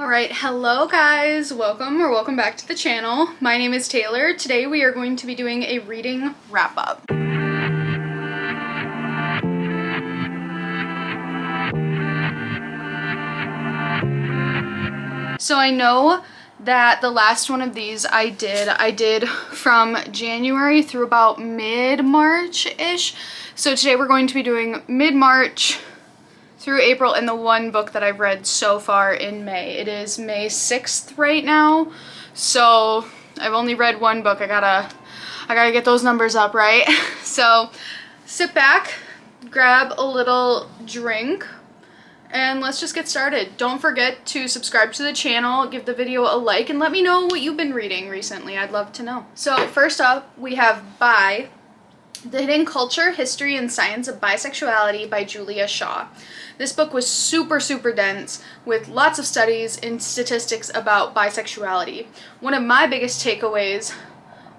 Alright, hello guys, welcome back to the channel. My name is Taylor. Today we are going to be doing a reading wrap-up. So I know that the last one of these I did from January through about mid-March-ish. So today we're going to be doing mid-March through April and the one book that I've read so far in May. It is May 6th right now, so I've only read one book. I gotta get those numbers up, right? So sit back, grab a little drink, and let's just get started. Don't forget to subscribe to the channel, give the video a like, and let me know what you've been reading recently. I'd love to know. So first up, we have Bi, The Hidden Culture, History, and Science of Bisexuality by Julia Shaw. This book was super dense with lots of studies and statistics about bisexuality. One of my biggest takeaways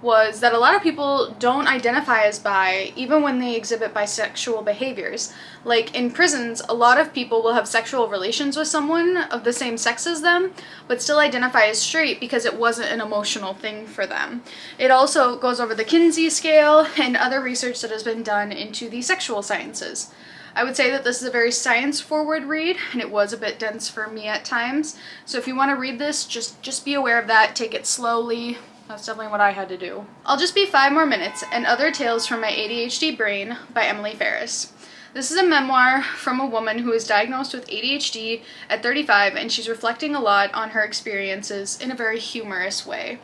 was that a lot of people don't identify as bi even when they exhibit bisexual behaviors. Like in prisons, a lot of people will have sexual relations with someone of the same sex as them, but still identify as straight because it wasn't an emotional thing for them. It also goes over the Kinsey scale and other research that has been done into the sexual sciences. I would say that this is a very science-forward read, and it was a bit dense for me at times. So if you want to read this, just be aware of that, take it slowly. That's definitely what I had to do. I'll Just Be 5 More Minutes and Other Tales from My ADHD Brain by Emily Ferris. This is a memoir from a woman who was diagnosed with ADHD at 35, and she's reflecting a lot on her experiences in a very humorous way.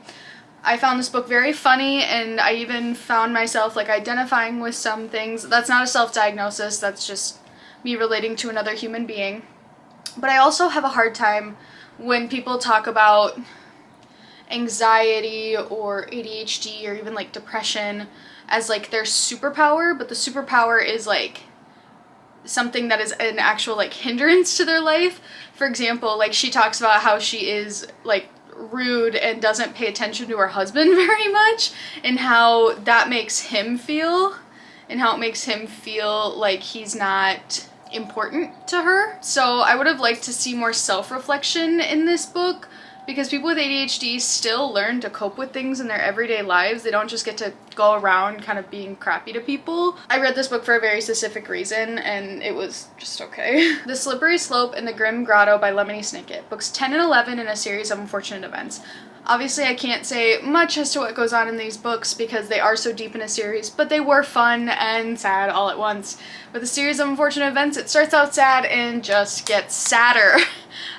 I found this book very funny, and I even found myself identifying with some things. That's not a self-diagnosis, that's just me relating to another human being. But I also have a hard time when people talk about anxiety or ADHD or even depression as their superpower, but the superpower is something that is an actual hindrance to their life. For example, she talks about how she is rude and doesn't pay attention to her husband very much, and how that makes him feel, and how it makes him feel like he's not important to her. So I would have liked to see more self-reflection in this book, because people with ADHD still learn to cope with things in their everyday lives. They don't just get to go around kind of being crappy to people. I read this book for a very specific reason, and it was just okay. The Slippery Slope and the Grim Grotto by Lemony Snicket, books 10 and 11 in a series of unfortunate events. Obviously, I can't say much as to what goes on in these books because they are so deep in a series, but they were fun and sad all at once. With a series of unfortunate events, it starts out sad and just gets sadder.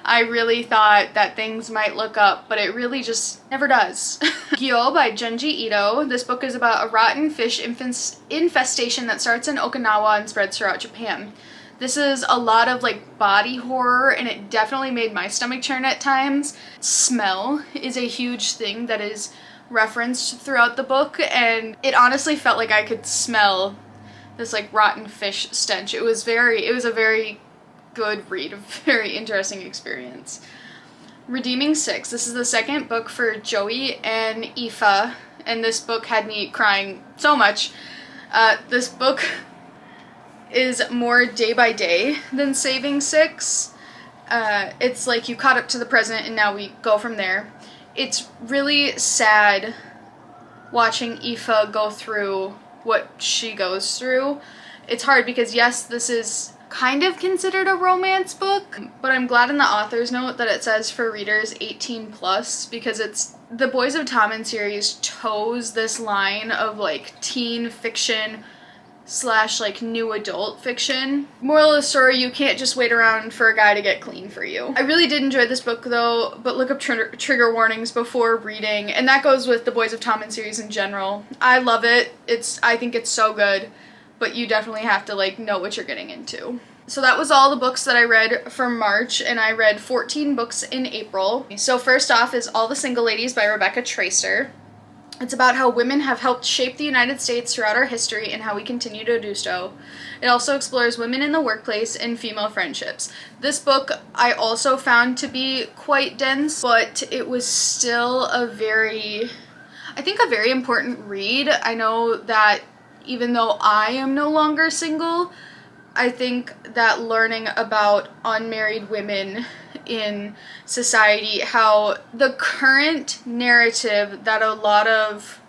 I really thought that things might look up, but it really just never does. Gyo by Junji Ito. This book is about a rotten fish infestation that starts in Okinawa and spreads throughout Japan. This is a lot of body horror, and it definitely made my stomach churn at times. Smell is a huge thing that is referenced throughout the book, and it honestly felt like I could smell this rotten fish stench. It was a very good read, a very interesting experience. Redeeming Six. This is the second book for Joey and Aoife, and this book had me crying so much. This book is more day by day than Saving Six. It's you caught up to the present and now we go from there. It's really sad watching Aoife go through what she goes through. It's hard because yes, this is kind of considered a romance book, but I'm glad in the author's note that it says for readers 18 plus, because it's the Boys of Tommen series toes this line of teen fiction / new adult fiction. Moral of the story, you can't just wait around for a guy to get clean for you. I really did enjoy this book though, but look up trigger warnings before reading, and that goes with the Boys of Tommen series in general. I love it. I think it's so good, but you definitely have to know what you're getting into. So that was all the books that I read for March, and I read 14 books in April. So first off is All the Single Ladies by Rebecca Traister. It's about how women have helped shape the United States throughout our history and how we continue to do so. It also explores women in the workplace and female friendships. This book I also found to be quite dense, but it was still a very important read. I know that even though I am no longer single, I think that learning about unmarried women in society, how the current narrative that a lot of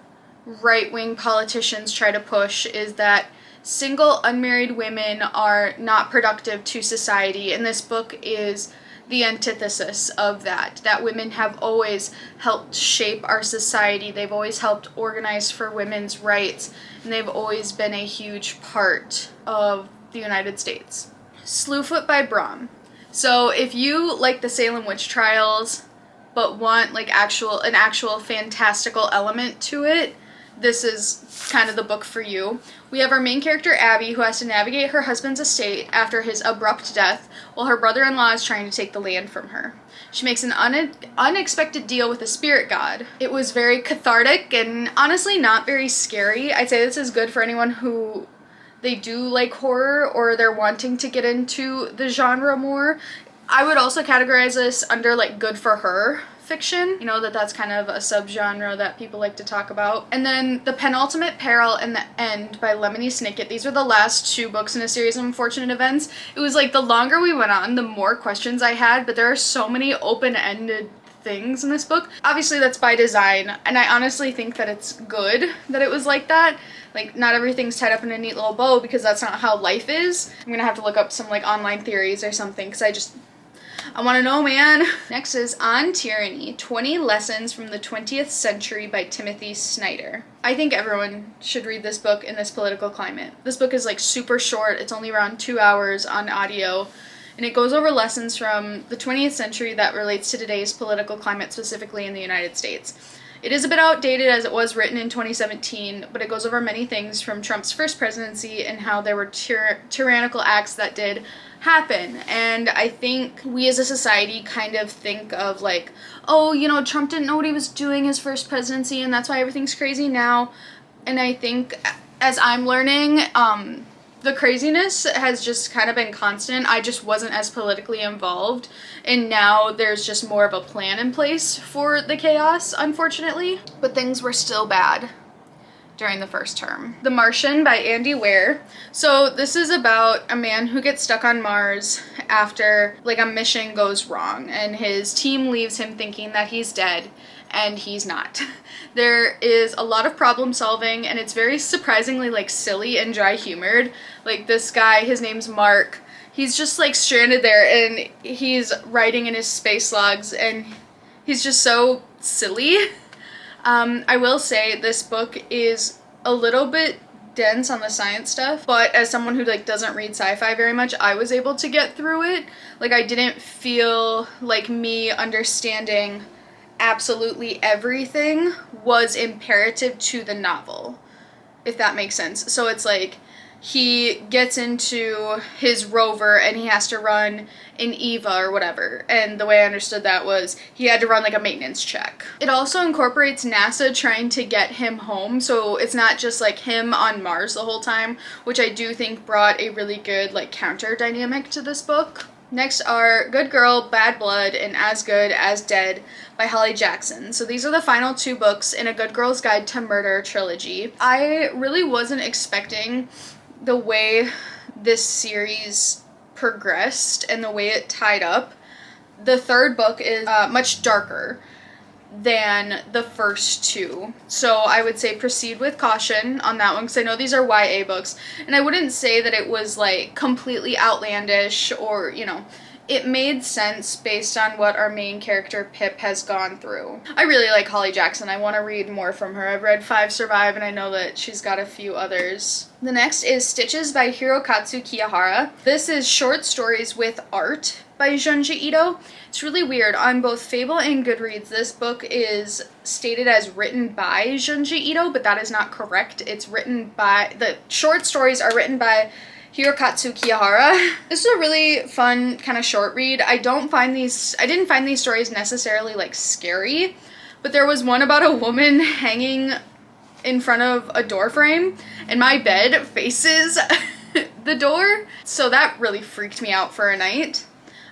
right-wing politicians try to push is that single unmarried women are not productive to society, and this book is the antithesis of that women have always helped shape our society. They've always helped organize for women's rights, and they've always been a huge part of the United States. Slewfoot by Brom. So if you like the Salem witch trials but want like an actual fantastical element to it, this is kind of the book for you. We have our main character, Abby, who has to navigate her husband's estate after his abrupt death, while her brother-in-law is trying to take the land from her. She makes an unexpected deal with a spirit god. It was very cathartic and honestly not very scary. I'd say this is good for anyone who they do like horror or they're wanting to get into the genre more. I would also categorize this under like good for her fiction. You know, that's kind of a subgenre that people like to talk about. And then The Penultimate Peril and the End by Lemony Snicket. These were the last 2 books in a series of unfortunate events. It was like the longer we went on, the more questions I had, but there are so many open-ended things in this book. Obviously that's by design, and I honestly think that it's good that it was like that. Like, not everything's tied up in a neat little bow, because that's not how life is. I'm gonna have to look up some like online theories or something, because I want to know, man. Next is On Tyranny, 20 Lessons from the 20th Century by Timothy Snyder. I think everyone should read this book in this political climate. This book is like super short. It's only around 2 hours on audio, and it goes over lessons from the 20th century that relates to today's political climate, specifically in the United States. It is a bit outdated as it was written in 2017, but it goes over many things from Trump's first presidency and how there were tyrannical acts that did happen. And I think we as a society kind of think of like, oh, you know, Trump didn't know what he was doing his first presidency and that's why everything's crazy now. And I think as I'm learning, the craziness has just kind of been constant. I just wasn't as politically involved, and now there's just more of a plan in place for the chaos, unfortunately. But things were still bad during the first term. The Martian by Andy Weir. So this is about a man who gets stuck on Mars after like a mission goes wrong, and his team leaves him thinking that he's dead, and he's not. There is a lot of problem solving, and it's very surprisingly like silly and dry humored. Like this guy, his name's Mark, he's just like stranded there and he's writing in his space logs and he's just so silly. I will say this book is a little bit dense on the science stuff, but as someone who like doesn't read sci-fi very much, I was able to get through it. Like I didn't feel like me understanding absolutely everything was imperative to the novel, if that makes sense. So it's like he gets into his rover and he has to run an EVA or whatever, and the way I understood that was he had to run like a maintenance check. It also incorporates NASA trying to get him home, so it's not just like him on Mars the whole time, which I do think brought a really good like counter dynamic to this book. Next are Good Girl, Bad Blood, and As Good as Dead by Holly Jackson. So these are the final 2 books in a Good Girl's Guide to Murder trilogy. I really wasn't expecting the way this series progressed and the way it tied up. The 3rd book is much darker than the first 2. So I would say proceed with caution on that one, because I know these are YA books, and I wouldn't say that it was like completely outlandish or, you know, it made sense based on what our main character Pip has gone through. I really like Holly Jackson. I want to read more from her. I've read 5 Survive, and I know that she's got a few others. The next is Stitches by Hirokatsu Kiyahara. This is short stories with art by Junji Ito. It's really weird. On both Fable and Goodreads, this book is stated as written by Junji Ito, but that is not correct. It's written by, the short stories are written by Hirokatsu Kiyahara. This is a really fun kind of short read. I didn't find these stories necessarily like scary, but there was one about a woman hanging in front of a door frame, and my bed faces the door, so that really freaked me out for a night.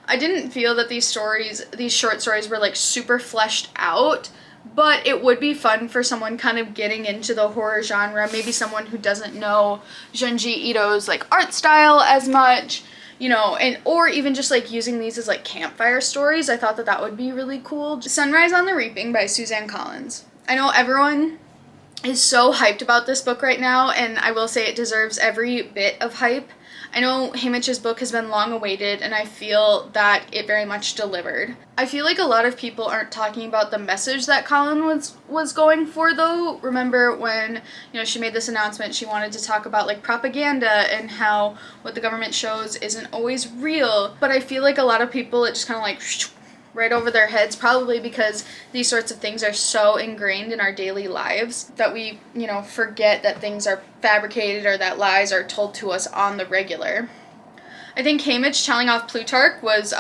I didn't feel that these short stories were like super fleshed out, but it would be fun for someone kind of getting into the horror genre, maybe someone who doesn't know Junji Ito's like art style as much. you know, and or even just like using these as like campfire stories. I thought that that would be really cool. Sunrise on the Reaping by Suzanne Collins. I know everyone is so hyped about this book right now, and I will say it deserves every bit of hype. I know Haymitch's book has been long awaited, and I feel that it very much delivered. I feel like a lot of people aren't talking about the message that Collins was going for, though. Remember when, you know, she made this announcement, she wanted to talk about like propaganda and how what the government shows isn't always real. But I feel like a lot of people, it just kind of like right over their heads, probably because these sorts of things are so ingrained in our daily lives that we, you know, forget that things are fabricated or that lies are told to us on the regular. I think Haymitch telling off Plutarch was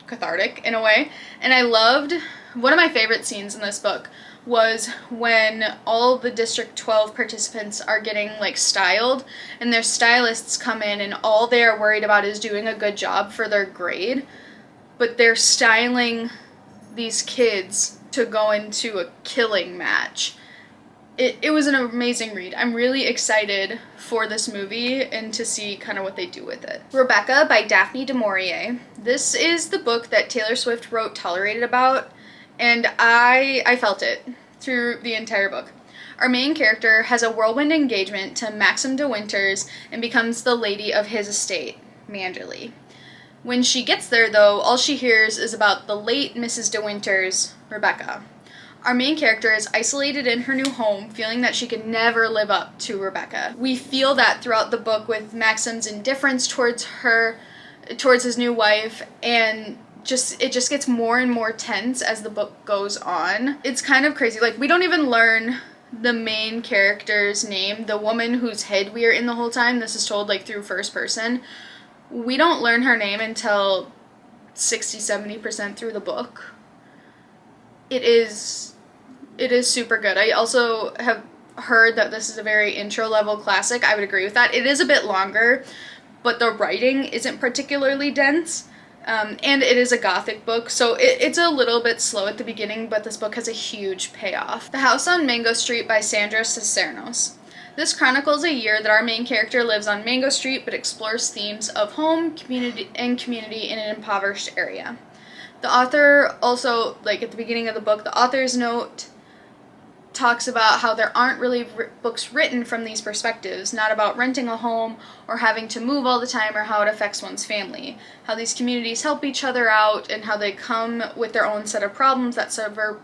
cathartic in a way, and I loved, one of my favorite scenes in this book was when all the District 12 participants are getting like styled, and their stylists come in and all they are worried about is doing a good job for their grade. But they're styling these kids to go into a killing match. It was an amazing read. I'm really excited for this movie and to see kind of what they do with it. Rebecca by Daphne du Maurier. This is the book that Taylor Swift wrote Tolerated about, and I felt it through the entire book. Our main character has a whirlwind engagement to Maxim de Winters and becomes the lady of his estate, Manderley. When she gets there, though, all she hears is about the late Mrs. de Winters, Rebecca. Our main character is isolated in her new home, feeling that she could never live up to Rebecca. We feel that throughout the book with Maxim's indifference towards his new wife, and it just gets more and more tense as the book goes on. It's kind of crazy. Like, we don't even learn the main character's name, the woman whose head we are in the whole time. This is told like through first person. We don't learn her name until 60-70% through the book. It is super good. I also have heard that this is a very intro level classic. I would agree with that. It is a bit longer, but the writing isn't particularly dense. And it is a gothic book, so it's a little bit slow at the beginning, but this book has a huge payoff. The House on Mango Street by Sandra Cisneros. This chronicles a year that our main character lives on Mango Street but explores themes of home, community in an impoverished area. The author also, like at the beginning of the book, the author's note talks about how there aren't really books written from these perspectives, not about renting a home or having to move all the time or how it affects one's family, how these communities help each other out and how they come with their own set of problems that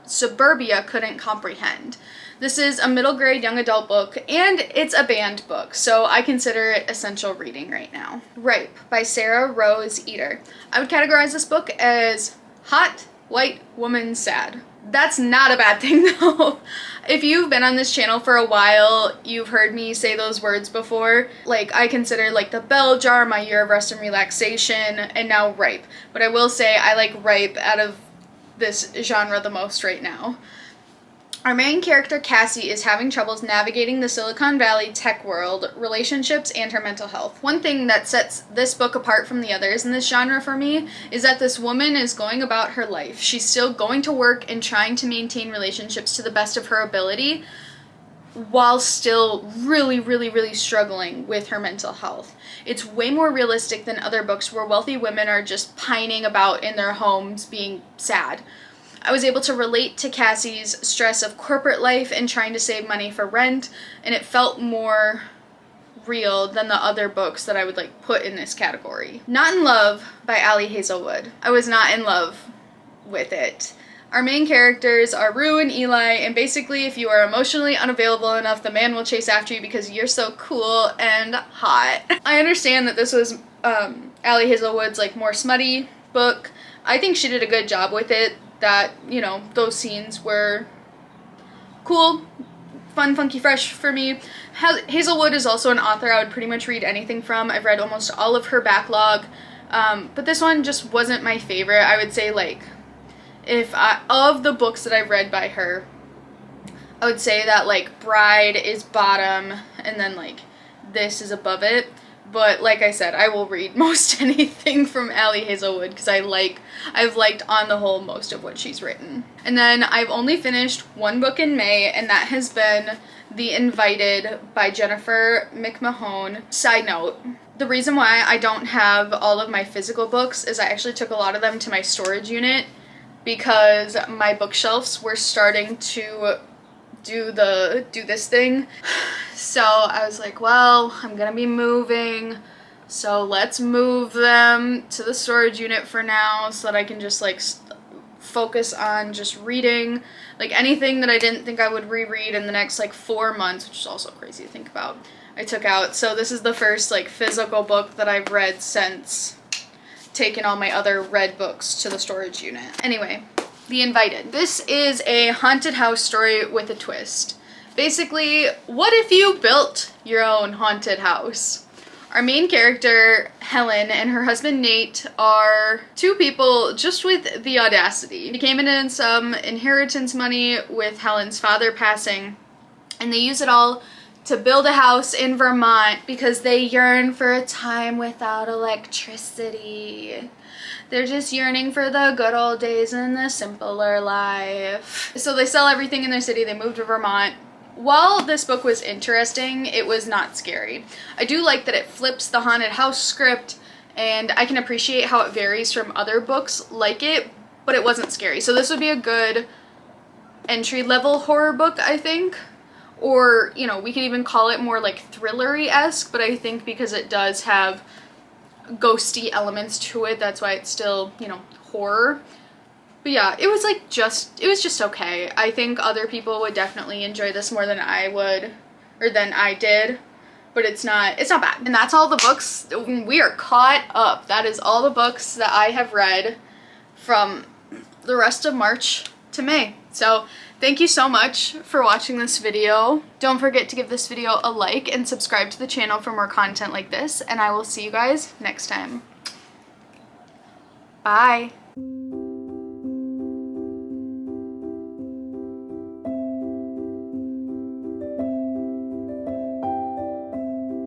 suburbia couldn't comprehend. This is a middle grade young adult book, and it's a banned book, so I consider it essential reading right now. Ripe by Sarah Rose Eater. I would categorize this book as hot, white, woman, sad. That's not a bad thing, though. If you've been on this channel for a while, you've heard me say those words before. Like, I consider, like, The Bell Jar, My Year of Rest and Relaxation, and now Ripe. But I will say I like Ripe out of this genre the most right now. Our main character, Cassie, is having troubles navigating the Silicon Valley tech world, relationships, and her mental health. One thing that sets this book apart from the others in this genre for me is that this woman is going about her life. She's still going to work and trying to maintain relationships to the best of her ability, while still really, really, really struggling with her mental health. It's way more realistic than other books where wealthy women are just pining about in their homes being sad. I was able to relate to Cassie's stress of corporate life and trying to save money for rent, and it felt more real than the other books that I would like put in this category. Not in Love by Ali Hazelwood. I was not in love with it. Our main characters are Rue and Eli, and basically if you are emotionally unavailable enough, the man will chase after you because you're so cool and hot. I understand that this was Ali Hazelwood's like more smutty book. I think she did a good job with it. That, you know, those scenes were cool, fun, funky, fresh for me. Hazelwood is also an author I would pretty much read anything from. I've read almost all of her backlog, but this one just wasn't my favorite. I would say, like, of the books that I've read by her, I would say that, like, Bride is bottom, and then, like, this is above it. But like I said, I will read most anything from Ali Hazelwood because I've liked on the whole most of what she's written. And then I've only finished one book in May, and that has been The Invited by Jennifer McMahon. Side note, The reason why I don't have all of my physical books is I actually took a lot of them to my storage unit because my bookshelves were starting to do this thing. So I was like, well, I'm gonna be moving, so let's move them to the storage unit for now so that I can just like focus on just reading, like anything that I didn't think I would reread in the next like 4 months, which is also crazy to think about, I took out. So this is the first like physical book that I've read since taking all my other read books to the storage unit. Anyway, The Invited. This is a haunted house story with a twist. Basically, what if you built your own haunted house? Our main character, Helen, and her husband, Nate, are two people just with the audacity. They came in some inheritance money with Helen's father passing, and they use it all to build a house in Vermont because they yearn for a time without electricity. They're just yearning for the good old days and the simpler life. So they sell everything in their city, they move to Vermont. While this book was interesting, it was not scary. I do like that it flips the haunted house script, and I can appreciate how it varies from other books like it, but it wasn't scary. So this would be a good entry-level horror book, I think. Or, you know, we could even call it more like thrillery-esque, but I think because it does have ghosty elements to it, that's why it's still, you know, horror. But yeah, it was like it was just okay. I think other people would definitely enjoy this more than I would, or than I did, but it's not bad. And that's all the books. We are caught up. That is all the books that I have read from the rest of March to May. So thank you so much for watching this video. Don't forget to give this video a like and subscribe to the channel for more content like this, and I will see you guys next time. Bye.